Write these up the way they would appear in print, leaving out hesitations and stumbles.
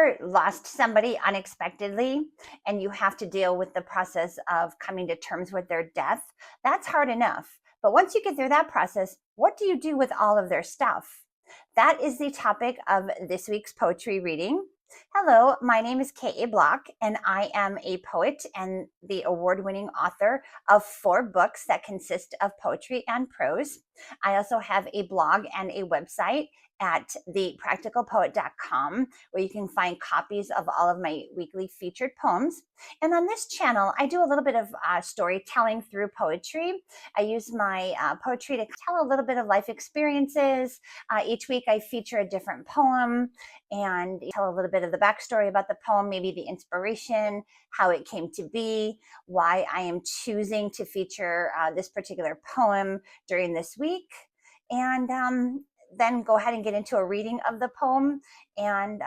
ever lost somebody unexpectedly and you have to deal with the process of coming to terms with their death? That's hard enough. But once you get through that process, what do you do with all of their stuff? That is the topic of this week's poetry reading. Hello, my name is K.A Bloch, and I am a poet and the award-winning author of 4 books that consist of poetry and prose. I also have a blog and a website at thepracticalpoet.com, where you can find copies of all of my weekly featured poems. And on this channel, I do a little bit of storytelling through poetry. I use my poetry to tell a little bit of life experiences. Each week I feature a different poem and tell a little bit of the backstory about the poem, maybe the inspiration, how it came to be, why I am choosing to feature this particular poem during this week. And then go ahead and get into a reading of the poem and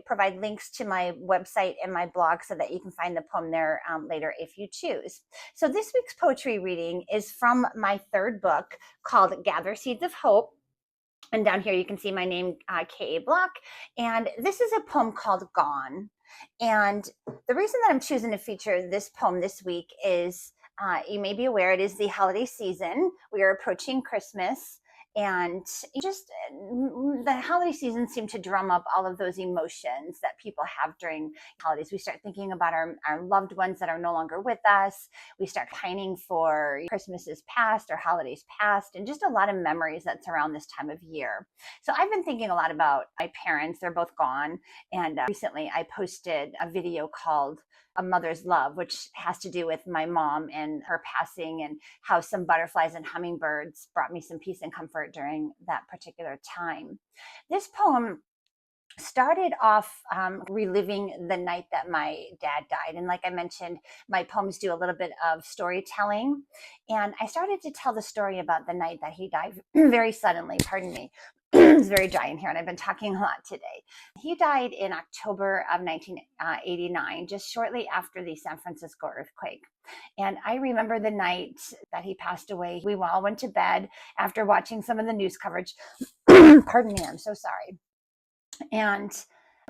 provide links to my website and my blog so that you can find the poem there later if you choose. So this week's poetry reading is from my 3rd book called Gather Seeds of Hope. And down here you can see my name, K.A Bloch. And this is a poem called Gone. And the reason that I'm choosing to feature this poem this week is you may be aware it is the holiday season. We are approaching Christmas. And the holiday season seemed to drum up all of those emotions that people have during holidays. We start thinking about our loved ones that are no longer with us. We start pining for Christmases past or holidays past, and just a lot of memories that surround this time of year. So I've been thinking a lot about my parents. They're both gone. And recently I posted a video called A Mother's Love, which has to do with my mom and her passing and how some butterflies and hummingbirds brought me some peace and comfort during that particular time. This poem started off reliving the night that my dad died. And like I mentioned, my poems do a little bit of storytelling. And I started to tell the story about the night that he died very suddenly, pardon me. It's very dry in here and I've been talking a lot today. He died in October of 1989, just shortly after the San Francisco earthquake. And I remember the night that he passed away. We all went to bed after watching some of the news coverage. Pardon me, I'm so sorry. And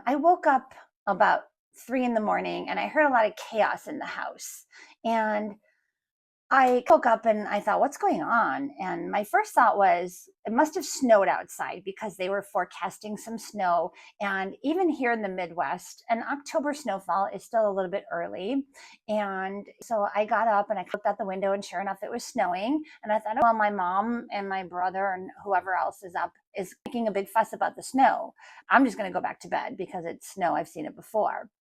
I woke up about 3 in the morning and I heard a lot of chaos in the house. And I woke up and I thought, what's going on? And my first thought was, it must have snowed outside because they were forecasting some snow. And even here in the Midwest, an October snowfall is still a little bit early. And so I got up and I looked out the window and sure enough, it was snowing. And I thought, well, my mom and my brother and whoever else is up is making a big fuss about the snow. I'm just going to go back to bed because it's snow. I've seen it before.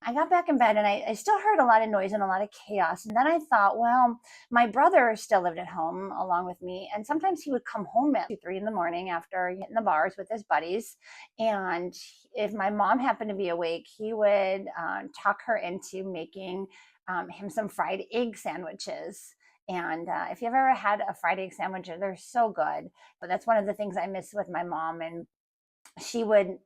I got back in bed and I still heard a lot of noise and a lot of chaos. And then I thought, well, my brother still lived at home along with me. And sometimes he would come home at 2, 3 in the morning after hitting the bars with his buddies. And if my mom happened to be awake, he would talk her into making him some fried egg sandwiches. And if you've ever had a fried egg sandwich, they're so good. But that's one of the things I miss with my mom. And she would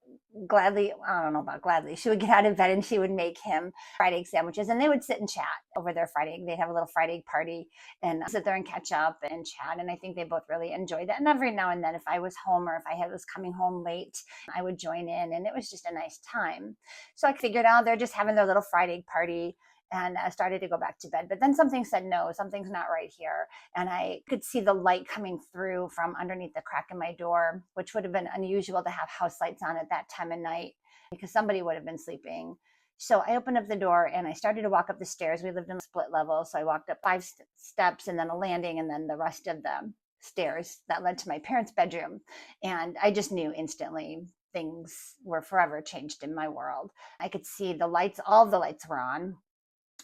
gladly, I don't know about gladly, she would get out of bed and she would make him fried egg sandwiches and they would sit and chat over their fried egg. They'd have a little fried egg party and sit there and catch up and chat. And I think they both really enjoyed that. And every now and then, if I was home or if I was coming home late, I would join in and it was just a nice time. So I figured out they're just having their little fried egg party. And I started to go back to bed. But then something said, no, something's not right here. And I could see the light coming through from underneath the crack in my door, which would have been unusual to have house lights on at that time of night because somebody would have been sleeping. So I opened up the door and I started to walk up the stairs. We lived in a split level. So I walked up 5 steps and then a landing and then the rest of the stairs that led to my parents' bedroom. And I just knew instantly things were forever changed in my world. I could see the lights, all the lights were on.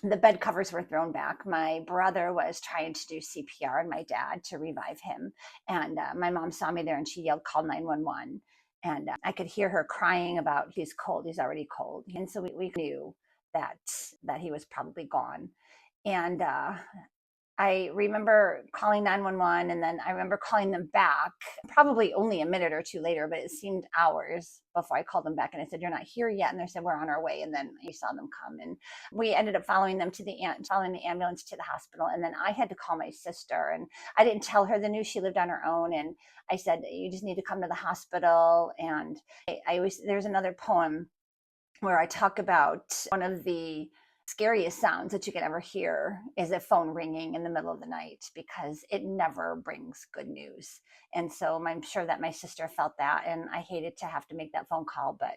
The bed covers were thrown back. My brother was trying to do CPR on my dad to revive him. And my mom saw me there and she yelled, call 911. And I could hear her crying about, he's cold, he's already cold. And so we knew that he was probably gone. And I remember calling 911 and then I remember calling them back probably only a minute or 2 later, but it seemed hours before I called them back and I said, you're not here yet. And they said, we're on our way. And then I saw them come and we ended up following them to following the ambulance to the hospital. And then I had to call my sister and I didn't tell her the news. She lived on her own. And I said, you just need to come to the hospital. And there's another poem where I talk about one of the scariest sounds that you can ever hear is a phone ringing in the middle of the night, because it never brings good news. And so I'm sure that my sister felt that, and I hated to have to make that phone call, but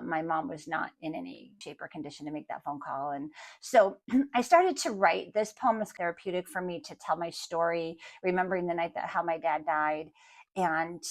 my mom was not in any shape or condition to make that phone call. And so I started to write. This poem was therapeutic for me to tell my story, remembering the night that how my dad died. And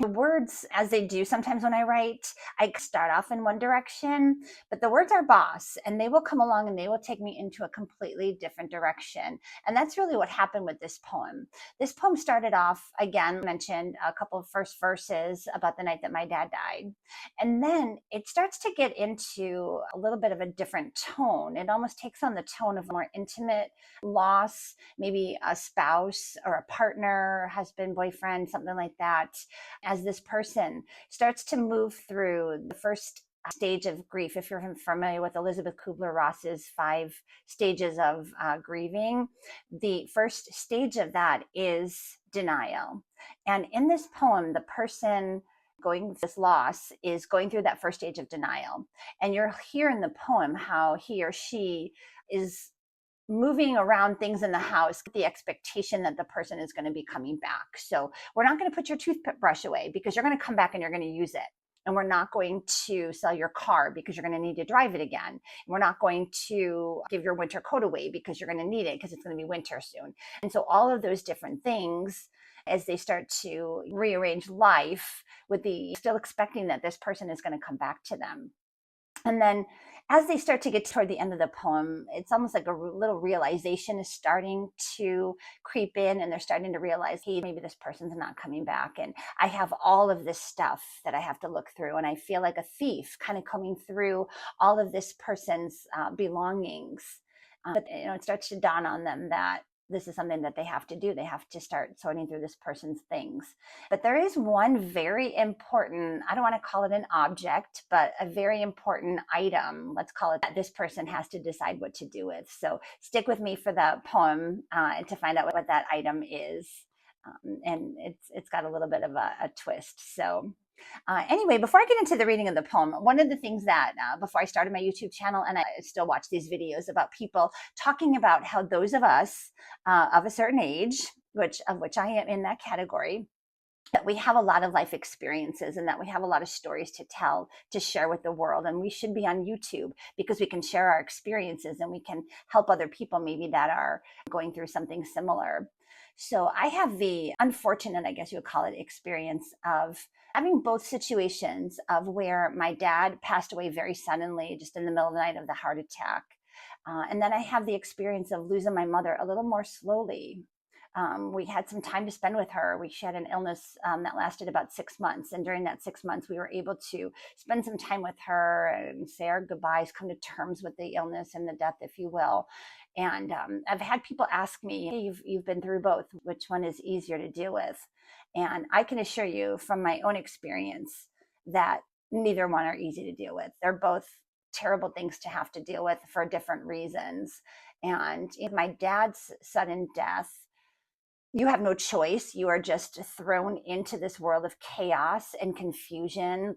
the words, as they do sometimes when I write, I start off in one direction, but the words are boss, and they will come along and they will take me into a completely different direction. And that's really what happened with this poem. This poem started off, again, mentioned a couple of first verses about the night that my dad died. And then it starts to get into a little bit of a different tone. It almost takes on the tone of a more intimate loss, maybe a spouse or a partner, husband, boyfriend, something like that, as this person starts to move through the first stage of grief. If you're familiar with Elizabeth Kubler-Ross's 5 stages of grieving, the first stage of that is denial. And in this poem, the person going through this loss is going through that first stage of denial. And you'll hear in the poem how he or she is moving around things in the house with the expectation that the person is going to be coming back. So we're not going to put your toothbrush away because you're going to come back and you're going to use it. And we're not going to sell your car because you're going to need to drive it again. And we're not going to give your winter coat away because you're going to need it because it's going to be winter soon. And so all of those different things, as they start to rearrange life with the still expecting that this person is going to come back to them. And then as they start to get toward the end of the poem, it's almost like a little realization is starting to creep in, and they're starting to realize, hey, maybe this person's not coming back. And I have all of this stuff that I have to look through. And I feel like a thief kind of coming through all of this person's belongings. But it starts to dawn on them that this is something that they have to do. They have to start sorting through this person's things. But there is one very important, I don't want to call it an object, but a very important item, let's call it, that this person has to decide what to do with. So stick with me for the poem to find out what that item is. And it's got a little bit of a twist. So anyway, before I get into the reading of the poem, one of the things that before I started my YouTube channel, and I still watch these videos about people talking about how those of us of a certain age, of which I am in that category, that we have a lot of life experiences and that we have a lot of stories to tell, to share with the world. And we should be on YouTube because we can share our experiences and we can help other people maybe that are going through something similar. So I have the unfortunate, I guess you would call it, experience of having both situations of where my dad passed away very suddenly, just in the middle of the night of the heart attack. And then I have the experience of losing my mother a little more slowly. We had some time to spend with her. She had an illness that lasted about 6 months. And during that 6 months, we were able to spend some time with her and say our goodbyes, come to terms with the illness and the death, if you will. And I've had people ask me, hey, you've been through both. Which one is easier to deal with? And I can assure you from my own experience that neither one are easy to deal with. They're both terrible things to have to deal with for different reasons. And in my dad's sudden death, you have no choice. You are just thrown into this world of chaos and confusion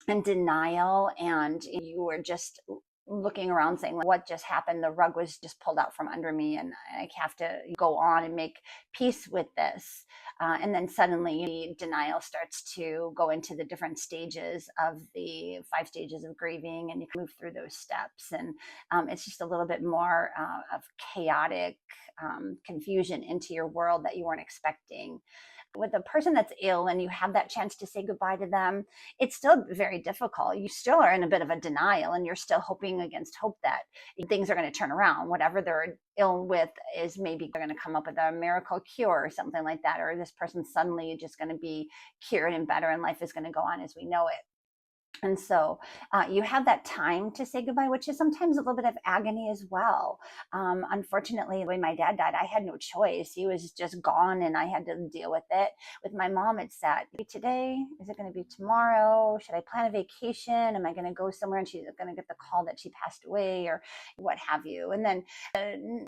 and denial. And you are just looking around saying, what just happened? The rug was just pulled out from under me, and I have to go on and make peace with this. And then suddenly denial starts to go into the different stages of the 5 stages of grieving, and you can move through those steps. And it's just a little bit more of chaotic confusion into your world that you weren't expecting. With a person that's ill and you have that chance to say goodbye to them, it's still very difficult. You still are in a bit of a denial, and you're still hoping against hope that things are going to turn around. Whatever they're ill with is maybe they're going to come up with a miracle cure or something like that, or this person's suddenly just going to be cured and better, and life is going to go on as we know it. And so you have that time to say goodbye, which is sometimes a little bit of agony as well. Unfortunately, when my dad died, I had no choice. He was just gone, and I had to deal with it. With my mom, it's that, today? Is it going to be tomorrow? Should I plan a vacation? Am I going to go somewhere and she's going to get the call that she passed away, or what have you? And then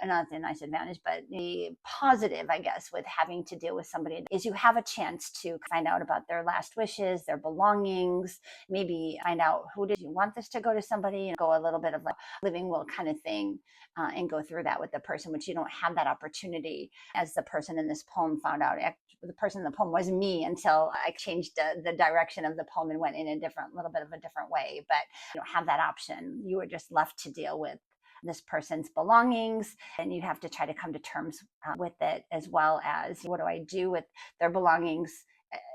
not a nice advantage, but the positive, I guess, with having to deal with somebody is you have a chance to find out about their last wishes, their belongings, maybe maybe find out who did you want this to go to somebody, and go a little bit of like living will kind of thing, and go through that with the person, which you don't have that opportunity. As the person in this poem found out, the person in the poem was me until I changed the direction of the poem and went in a little bit of a different way. But you don't have that option. You were just left to deal with this person's belongings, and you have to try to come to terms with it, as well as what do I do with their belongings,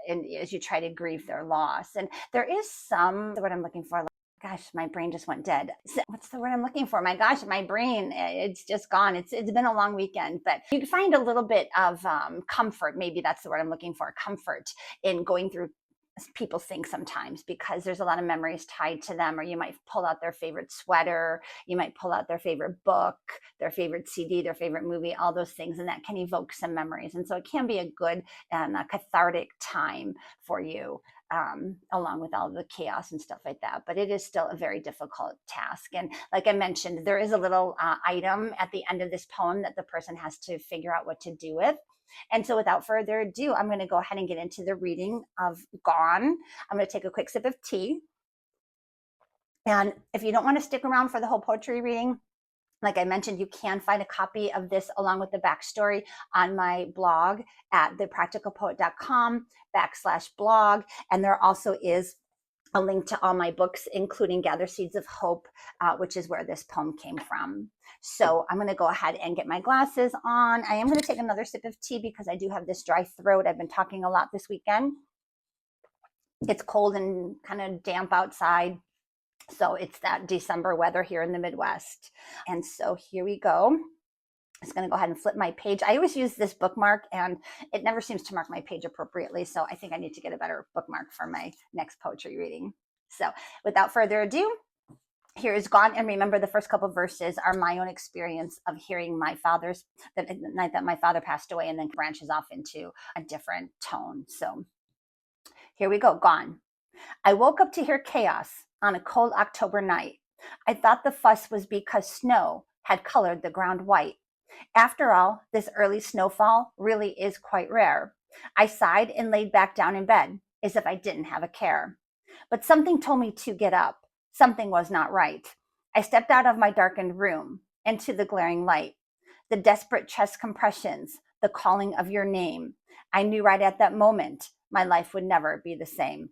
and as you try to grieve their loss. And there is some, what I'm looking for, gosh, my brain just went dead. What's the word I'm looking for? My gosh, my brain, it's just gone. It's been a long weekend, but you can find a little bit of comfort. Maybe that's the word I'm looking for, comfort in going through people think sometimes, because there's a lot of memories tied to them. Or you might pull out their favorite sweater, you might pull out their favorite book, their favorite CD, their favorite movie, all those things, and that can evoke some memories. And so it can be a good and a cathartic time for you, along with all the chaos and stuff like that. But it is still a very difficult task. And like I mentioned, there is a little item at the end of this poem that the person has to figure out what to do with. And so without further ado, I'm going to go ahead and get into the reading of Gone. I'm going to take a quick sip of tea. And if you don't want to stick around for the whole poetry reading, like I mentioned, you can find a copy of this along with the backstory on my blog at thepracticalpoet.com/blog. And there also is a link to all my books, including Gather Seeds of Hope, which is where this poem came from. So I'm going to go ahead and get my glasses on. I am going to take another sip of tea because I do have this dry throat. I've been talking a lot this weekend. It's cold and kind of damp outside. So it's that December weather here in the Midwest. And so here we go. I'm just going to go ahead and flip my page. I always use this bookmark and it never seems to mark my page appropriately. So I think I need to get a better bookmark for my next poetry reading. So without further ado, here is Gone. And remember, the first couple of verses are my own experience of hearing the night that my father passed away, and then branches off into a different tone. So here we go. Gone. I woke up to hear chaos on a cold October night. I thought the fuss was because snow had colored the ground white. After all, this early snowfall really is quite rare. I sighed and laid back down in bed, as if I didn't have a care. But something told me to get up. Something was not right. I stepped out of my darkened room into the glaring light. The desperate chest compressions, the calling of your name. I knew right at that moment my life would never be the same.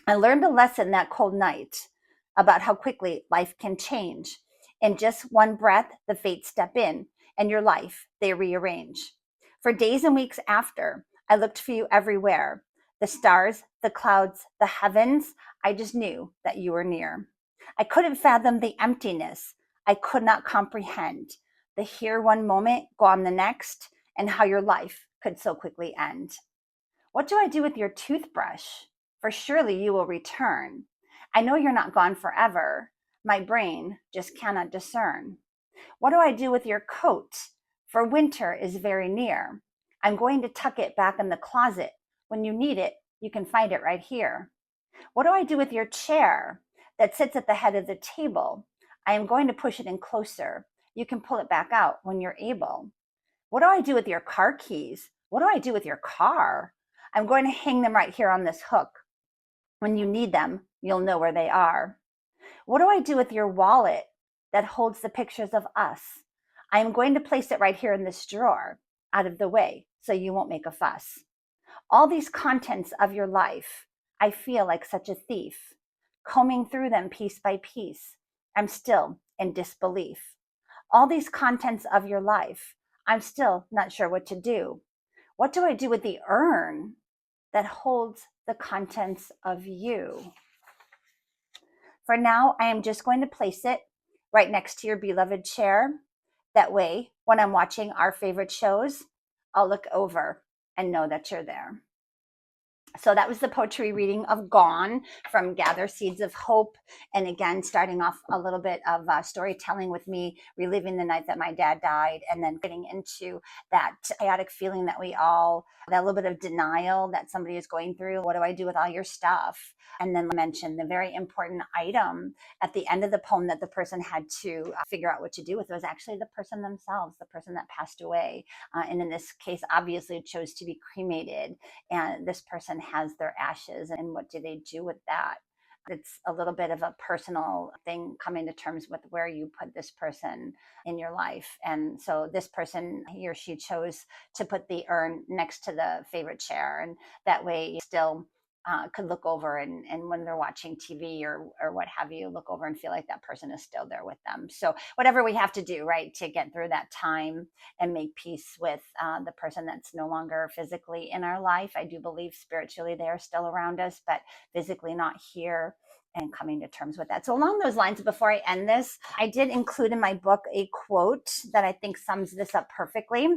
I learned a lesson that cold night about how quickly life can change. In just one breath, the fates step in, and your life, they rearrange. For days and weeks after, I looked for you everywhere. The stars, the clouds, the heavens, I just knew that you were near. I couldn't fathom the emptiness. I could not comprehend the here one moment, gone the next, and how your life could so quickly end. What do I do with your toothbrush? For surely you will return. I know you're not gone forever. My brain just cannot discern. What do I do with your coat? For winter is very near. I'm going to tuck it back in the closet. When you need it, you can find it right here. What do I do with your chair that sits at the head of the table? I am going to push it in closer. You can pull it back out when you're able. What do I do with your car keys? What do I do with your car? I'm going to hang them right here on this hook. When you need them, you'll know where they are. What do I do with your wallet that holds the pictures of us? I am going to place it right here in this drawer, out of the way, so you won't make a fuss. All these contents of your life, I feel like such a thief, combing through them piece by piece. I'm still in disbelief. All these contents of your life, I'm still not sure what to do. What do I do with the urn that holds the contents of you? For now, I am just going to place it right next to your beloved chair. That way, when I'm watching our favorite shows, I'll look over and know that you're there. So that was the poetry reading of Gone from Gather Seeds of Hope. And again, starting off a little bit of storytelling with me reliving the night that my dad died, and then getting into that chaotic feeling that that little bit of denial that somebody is going through. What do I do with all your stuff? And then mention the very important item at the end of the poem that the person had to figure out what to do with was actually the person themselves, the person that passed away. And in this case, obviously chose to be cremated. And this person has their ashes, and what do they do with that? it's a little bit of a personal thing, coming to terms with where you put this person in your life. And so this person, he or she chose to put the urn next to the favorite chair. And that way you still could look over, and when they're watching TV or what have you, look over and feel like that person is still there with them. So whatever we have to do, right, to get through that time and make peace with the person that's no longer physically in our life. I do believe spiritually they are still around us, but physically not here, and coming to terms with that. So along those lines, before I end this, I did include in my book a quote that I think sums this up perfectly.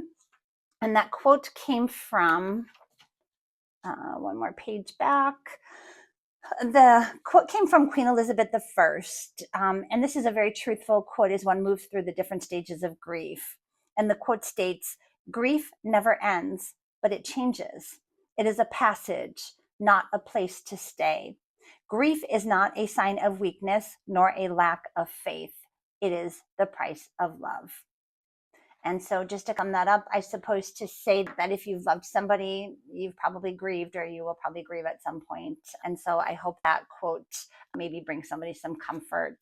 And that quote came from, one more page back. The quote came from Queen Elizabeth I. And this is a very truthful quote as one moves through the different stages of grief. And the quote states, "Grief never ends, but it changes. It is a passage, not a place to stay. Grief is not a sign of weakness nor a lack of faith. It is the price of love." And so, just to sum that up, I suppose to say that if you've loved somebody, you've probably grieved, or you will probably grieve at some point. And so I hope that quote maybe brings somebody some comfort.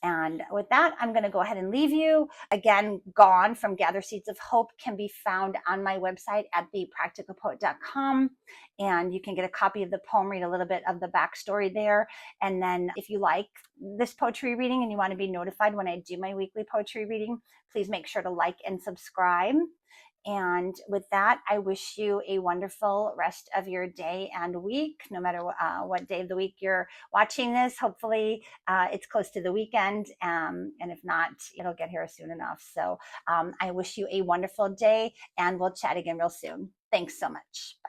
And with that, I'm going to go ahead and leave you. Again, Gone from Gather Seeds of Hope can be found on my website at thepracticalpoet.com. And you can get a copy of the poem, read a little bit of the backstory there. And then if you like this poetry reading and you want to be notified when I do my weekly poetry reading, please make sure to like and subscribe. And with that, I wish you a wonderful rest of your day and week, no matter what day of the week you're watching this. Hopefully, it's close to the weekend. And if not, it'll get here soon enough. So I wish you a wonderful day, and we'll chat again real soon. Thanks so much. Bye.